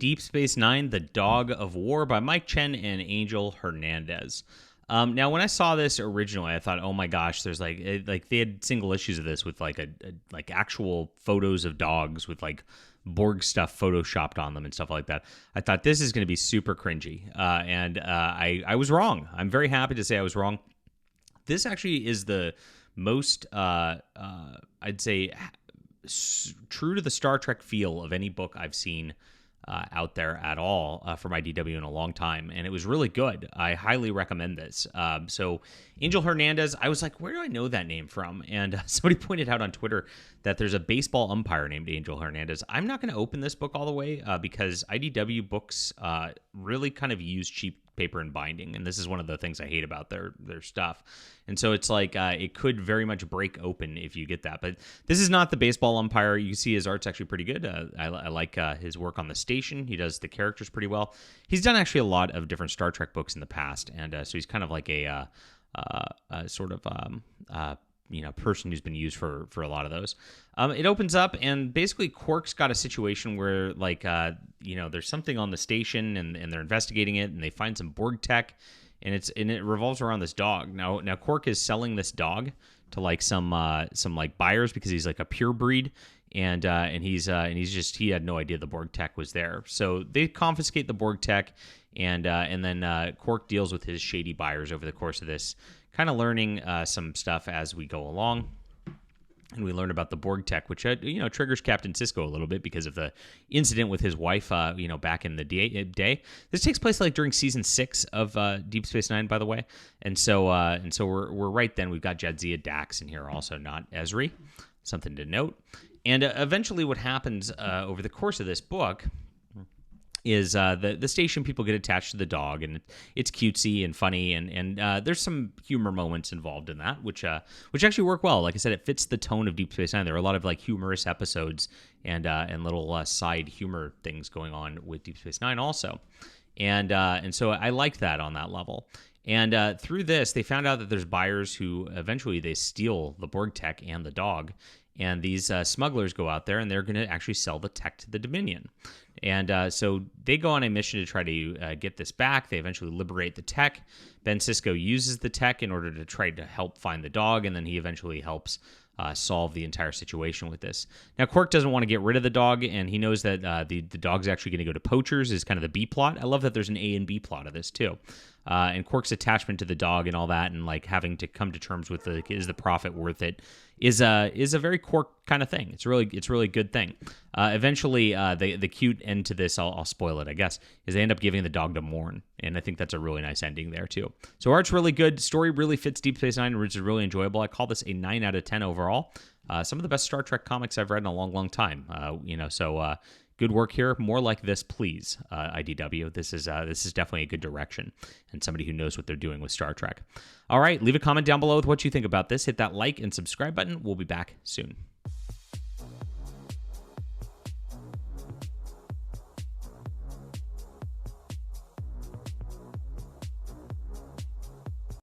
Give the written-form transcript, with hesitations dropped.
Deep Space Nine, The Dog of War by Mike Chen and Angel Hernandez. Now, when I saw this originally, I thought, oh my gosh, there's like they had single issues of this with like like actual photos of dogs with like Borg stuff photoshopped on them and stuff like that. I thought this is going to be super cringy, and I was wrong. I'm very happy to say I was wrong. This actually is the most, I'd say, true to the Star Trek feel of any book I've seen out there at all from IDW in a long time, and it was really good. I highly recommend this. So Angel Hernandez, I was like, where do I know that name from? And somebody pointed out on Twitter that there's a baseball umpire named Angel Hernandez. I'm not going to open this book all the way because IDW books really kind of use cheap paper and binding, and this is one of the things I hate about their stuff. And so it's like it could very much break open if you get that. But this is not the baseball umpire. You can see his art's actually pretty good. I like his work on the station. He does the characters pretty well. He's done actually a lot of different Star Trek books in the past, and so he's kind of like a sort of person who's been used for a lot of those. It opens up, and basically Quark's got a situation where there's something on the station, and they're investigating it, and they find some Borg tech, and it revolves around this dog. Now Quark is selling this dog to like some like buyers because he's like a pure breed, and he had no idea the Borg tech was there. So they confiscate the Borg tech, and then Quark deals with his shady buyers over the course of this, kind of learning some stuff as we go along. And we learn about the Borg tech, which triggers Captain Sisko a little bit because of the incident with his wife, back in the day. This takes place like during season 6 of Deep Space Nine, by the way. And so we're right then. We've got Jadzia Dax in here also, not Ezri. Something to note. And eventually, what happens over the course of this book is the station people get attached to the dog, and it's cutesy and funny, and there's some humor moments involved in that, which actually work well. Like I said, it fits the tone of Deep Space Nine. There are a lot of like humorous episodes and little side humor things going on with Deep Space Nine also, and so I like that on that level. And through this, they found out that there's buyers who eventually they steal the Borg tech and the dog. And these smugglers go out there, and they're going to actually sell the tech to the Dominion. And so they go on a mission to try to get this back. They eventually liberate the tech. Ben Sisko uses the tech in order to try to help find the dog, and then he eventually helps solve the entire situation with this. Now, Quark doesn't want to get rid of the dog, and he knows that the dog's actually going to go to poachers is kind of the B plot. I love that there's an A and B plot of this, too. And Quark's attachment to the dog and all that, and like having to come to terms with is the profit worth it, is a very Quark kind of thing. It's really good thing. Eventually, the cute end to this, I'll spoil it, I guess, is they end up giving the dog to Morn, and I think that's a really nice ending there too. So art's really good, story really fits Deep Space Nine, which is really enjoyable. I call this a 9 out of 10 overall. Some of the best Star Trek comics I've read in a long, long time. So good work here. More like this, please, IDW. This is definitely a good direction and somebody who knows what they're doing with Star Trek. All right, leave a comment down below with what you think about this. Hit that like and subscribe button. We'll be back soon.